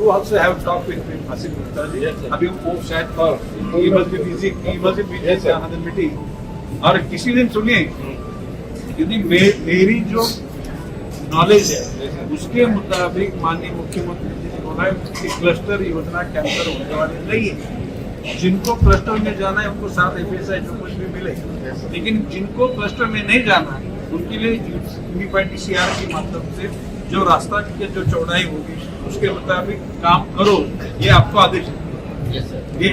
you also have talked with Asim Gupta ji. अभी वो शायद he must be busy in another meeting. और किसी दिन सुनिए, यदि मेरी जो नॉलेज है उसके मुताबिक माननीय मुख्यमंत्री जी ने बोला कि क्लस्टर योजना कैंसर होने वाली नहीं है। जिनको क्लस्टर में जाना है उनको साथ FSI जो कुछ भी मिले, लेकिन जिनको क्लस्टर में नहीं जाना है उनके लिए यूनिफाइड DCR के माध्यम से जो रास्ता की जो चौड़ाई होगी उसके मुताबिक काम करो, ये आपको आदेश है। ये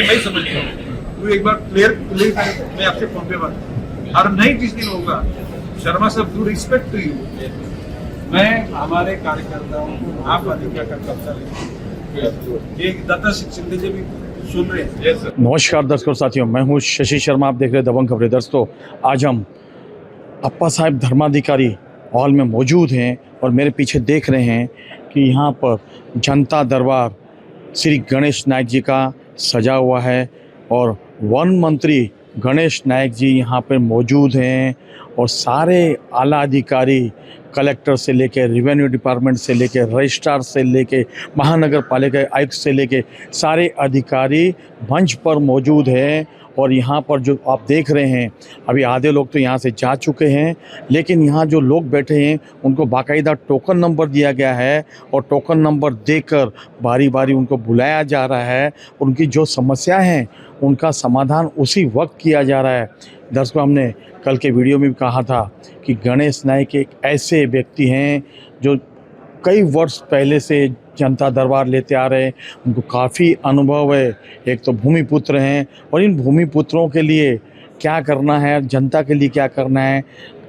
मैं समझता हूँ। तो एक बार क्लियर मैं आपसे फोन पे बात और नहीं किस दिन होगा। शर्मा साहब, डू रिस्पेक्ट टू यू, मैं हमारे कार्यकर्ताओं को आप अधिकार का कब्जा लेंगे। ये दत्ता शिंदे जी भी सुन रहे हैं। नमस्कार दर्शकों साथियों, मैं हूं शशि शर्मा, आप देख रहे हैं दबंग खबरें। दोस्तों, आज हम अप्पा साहब धर्माधिकारी हॉल में मौजूद हैं और मेरे पीछे देख रहे हैं कि यहाँ पर जनता दरबार श्री गणेश नायक जी का सजा हुआ है और वन मंत्री गणेश नायक जी यहाँ पर मौजूद हैं और सारे आला अधिकारी कलेक्टर से लेकर रेवेन्यू डिपार्टमेंट से लेकर रजिस्ट्रार से लेकर महानगर पालिका आयुक्त से लेकर सारे अधिकारी मंच पर मौजूद हैं। और यहाँ पर जो आप देख रहे हैं, अभी आधे लोग तो यहाँ से जा चुके हैं, लेकिन यहाँ जो लोग बैठे हैं उनको बाकायदा टोकन नंबर दिया गया है और टोकन नंबर देकर बारी बारी उनको बुलाया जा रहा है। उनकी जो समस्या हैं उनका समाधान उसी वक्त किया जा रहा है। दर्शकों, हमने कल के वीडियो में भी कहा था कि गणेश नायक एक ऐसे व्यक्ति हैं जो कई वर्ष पहले से जनता दरबार लेते आ रहे हैं, उनको काफ़ी अनुभव है। एक तो भूमिपुत्र हैं और इन भूमिपुत्रों के लिए क्या करना है, जनता के लिए क्या करना है,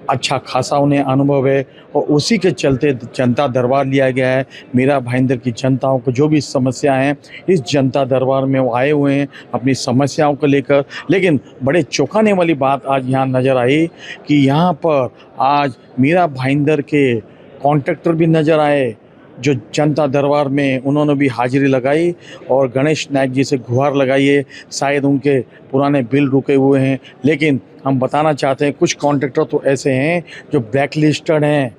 अच्छा खासा उन्हें अनुभव है और उसी के चलते जनता दरबार लिया गया है। मीरा भाईंदर की जनताओं को जो भी समस्या हैं इस जनता दरबार में वो आए हुए हैं अपनी समस्याओं को लेकर। लेकिन बड़े चौंकाने वाली बात आज यहाँ नज़र आई कि यहाँ पर आज मीरा भाईंदर के कॉन्ट्रैक्टर भी नज़र आए जो जनता दरबार में उन्होंने भी हाजिरी लगाई और गणेश नायक जी से गुहार लगाई है। शायद उनके पुराने बिल रुके हुए हैं, लेकिन हम बताना चाहते हैं कुछ कॉन्ट्रैक्टर तो ऐसे हैं जो ब्लैक लिस्टेड हैं,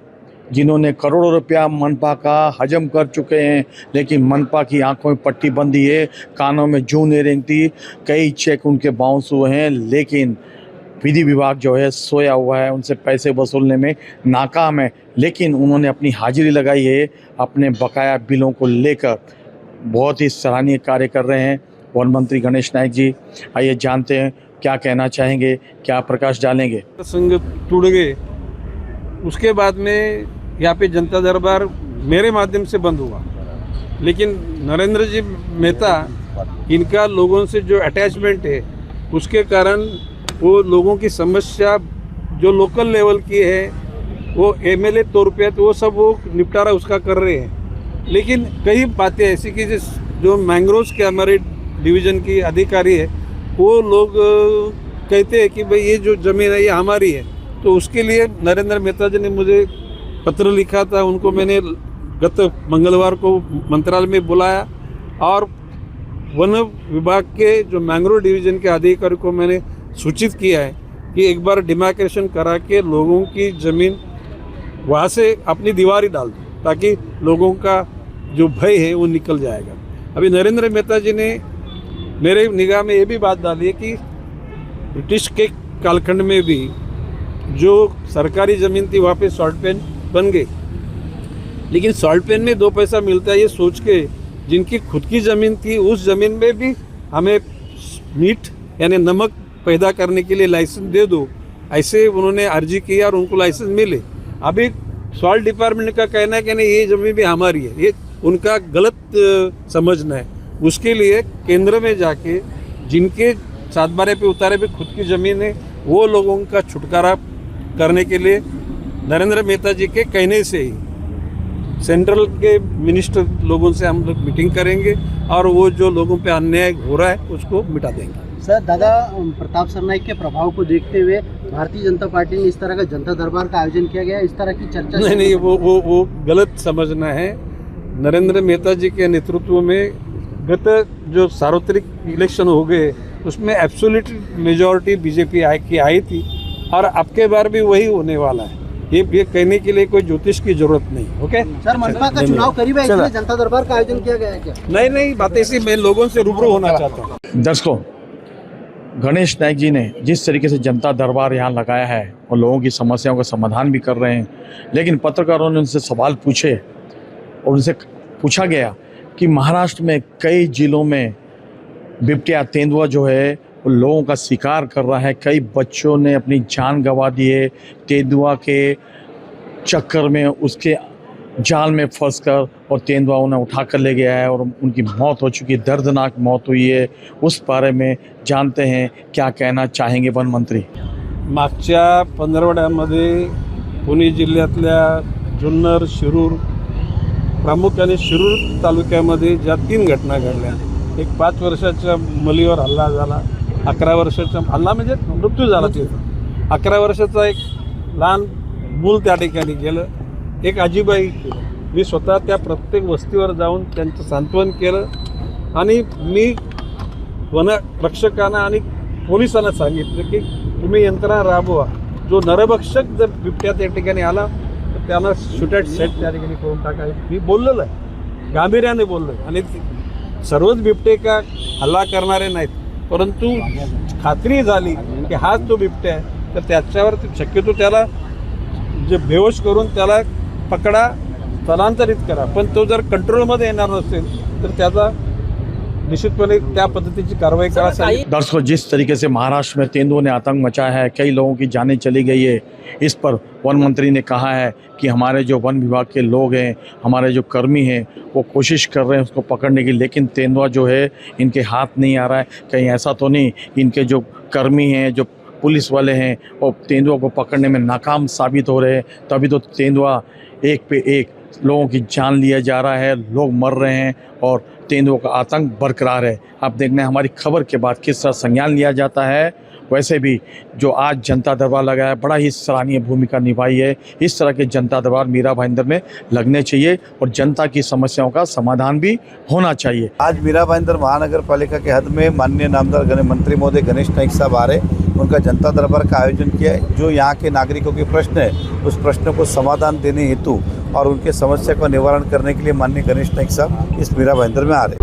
जिन्होंने करोड़ों रुपया मनपा का हजम कर चुके हैं, लेकिन मनपा की आंखों में पट्टी बंधी है, कानों में जूं नहीं रेंगती। कई चेक उनके बाउंस हुए हैं, लेकिन विधि विभाग जो है सोया हुआ है, उनसे पैसे वसूलने में नाकाम है। लेकिन उन्होंने अपनी हाजिरी लगाई है अपने बकाया बिलों को लेकर। बहुत ही सराहनीय कार्य कर रहे हैं वन मंत्री गणेश नायक जी। आइए जानते हैं क्या कहना चाहेंगे, क्या प्रकाश डालेंगे। संघ टूट गए, उसके बाद में यहाँ पे जनता दरबार मेरे माध्यम से बंद हुआ, लेकिन नरेंद्र जी मेहता, इनका लोगों से जो अटैचमेंट है उसके कारण वो लोगों की समस्या जो लोकल लेवल की है वो MLA तौर पे तो वो सब वो निपटारा उसका कर रहे हैं। लेकिन कई बातें ऐसी कि जो मैंग्रोव्स के हमारे डिवीज़न की अधिकारी है वो लोग कहते हैं कि भाई ये जो ज़मीन है ये हमारी है। तो उसके लिए नरेंद्र मेहता जी ने मुझे पत्र लिखा था, उनको मैंने गत मंगलवार को मंत्रालय में बुलाया और वन विभाग के जो मैंग्रोव डिवीज़न के अधिकारी को मैंने सूचित किया है कि एक बार डिमार्केशन करा के लोगों की ज़मीन वहाँ से अपनी दीवारी डाल दो, ताकि लोगों का जो भय है वो निकल जाएगा। अभी नरेंद्र मेहता जी ने मेरे निगाह में ये भी बात डाली है कि ब्रिटिश के कालखंड में भी जो सरकारी ज़मीन थी वहाँ पे सॉल्ट पेन बन गई, लेकिन सॉल्ट पेन में 2 पैसा मिलता है ये सोच के जिनकी खुद की ज़मीन थी उस ज़मीन में भी हमें मीट यानी नमक पैदा करने के लिए लाइसेंस दे दो, ऐसे उन्होंने अर्जी की और उनको लाइसेंस मिले। अभी सॉल्ट डिपार्टमेंट का कहना है कि नहीं ये ज़मीन भी हमारी है, ये उनका गलत समझना है। उसके लिए केंद्र में जाके जिनके 7/12 पे उतारे पे खुद की ज़मीन है वो लोगों का छुटकारा करने के लिए नरेंद्र मेहता जी के कहने से ही सेंट्रल के मिनिस्टर लोगों से हम लोग मीटिंग करेंगे और वो जो लोगों पे अन्याय हो रहा है उसको मिटा देंगे। सर, दादा प्रताप सरनाईक के प्रभाव को देखते हुए भारतीय जनता पार्टी ने इस तरह का जनता दरबार का आयोजन किया गया, इस तरह की चर्चा नहीं, वो गलत समझना है। नरेंद्र मेहता जी के नेतृत्व में गत जो सार्वत्रिक इलेक्शन हो गए उसमें एब्सोल्यूट मेजॉरिटी बीजेपी की आई थी और अब के बार भी वही होने वाला है। ये कहने के लिए कोई ज्योतिष की जरूरत नहीं। ओके सर, मनपा का चुनाव करीब है, इसलिए जनता दरबार का आयोजन किया गया है क्या? नहीं बात ऐसी, मैं लोगों से रूबरू होना चाहता हूँ। दर्शकों, गणेश नायक जी ने जिस तरीके से जनता दरबार यहाँ लगाया है और लोगों की समस्याओं का समाधान भी कर रहे हैं, लेकिन पत्रकारों ने उनसे सवाल पूछे और उनसे पूछा गया कि महाराष्ट्र में कई जिलों में बिबटिया तेंदुआ जो है वो लोगों का शिकार कर रहा है। कई बच्चों ने अपनी जान गंवा दी है तेंदुआ के चक्कर में, उसके जाल में फंसकर, और तेंदुआ उन्हें उठा कर ले गया है और उनकी मौत हो चुकी है, दर्दनाक मौत हुई है। उस बारे में जानते हैं क्या कहना चाहेंगे वन मंत्री। मागच्या पंधरवड्यामध्ये पुणे जिल्ह्यातल्या जुन्नर, शिरूर, प्रामुख्याने शिरूर तालुक्यामध्ये ज्या 3 घटना घडल्या, एक 5 वर्षाच्या मुलीवर हल्ला झाला, 11 वर्षाचा हल्ला म्हणजे मृत्यू झाला तिथं, 11 वर्षाचा एक लहान मूल त्या ठिकाणी गेलं, एक आजीबाई, मी स्वतः त्या प्रत्येक वस्तीवर जाऊन त्यांचं सांत्वन केलं आणि मी वनरक्षकांना आणि पोलिसांना सांगितलं की तुम्ही यंत्रणा राबवा, जो नरभक्षक जर बिबट्या त्या ठिकाणी आला तर त्यांना शूट ॲट सेट त्या ठिकाणी करून टाकायचं। मी बोललेलं आहे, गांभीर्याने बोललो आहे, आणि सर्वच बिबटे का हल्ला करणारे नाहीत, परंतु खात्री झाली की हाच तो बिबट्या आहे तर त्याच्यावर शक्यतो त्याला जे बेहोश करून त्याला पकडा, स्थलांतरित करा, पण तो जर कंट्रोलमध्ये येणार नसेल तर त्याचा निश्चितपणे त्या पद्धतीची कारवाई करायची। दर्शकों, जिस तरीके से महाराष्ट्र में तेंदुओं ने आतंक मचाया है, कई लोगों की जानें चली गई है, इस पर वन मंत्री ने कहा है कि हमारे जो वन विभाग के लोग हैं, हमारे जो कर्मी हैं, वो कोशिश कर रहे हैं उसको पकड़ने की, लेकिन तेंदुआ जो है इनके हाथ नहीं आ रहा है। कहीं ऐसा तो नहीं इनके जो कर्मी हैं, जो पुलिस वाले हैं, वो तेंदुआ को पकड़ने में नाकाम साबित हो रहे हैं, तभी तो तेंदुआ एक पे एक लोगों की जान लिया जा रहा है, लोग मर रहे हैं और तेंदुओं का आतंक बरकरार है। आप देखना हमारी खबर के बाद किस तरह संज्ञान लिया जाता है। वैसे भी जो आज जनता दरबार लगा है, बड़ा ही सराहनीय भूमिका निभाई है। इस तरह के जनता दरबार मीरा भाईंदर में लगने चाहिए और जनता की समस्याओं का समाधान भी होना चाहिए। आज मीरा भाईंदर महानगर पालिका के हद में माननीय नामदार मंत्री महोदय गणेश नाइक साहब आ रहे, उनका जनता दरबार का आयोजन किया है। जो यहाँ के नागरिकों के प्रश्न है, उस प्रश्न को समाधान देने हेतु और उनके समस्या का निवारण करने के लिए माननीय गणेश नाइक साहब इस मीरा भाईंदर में आ रहे।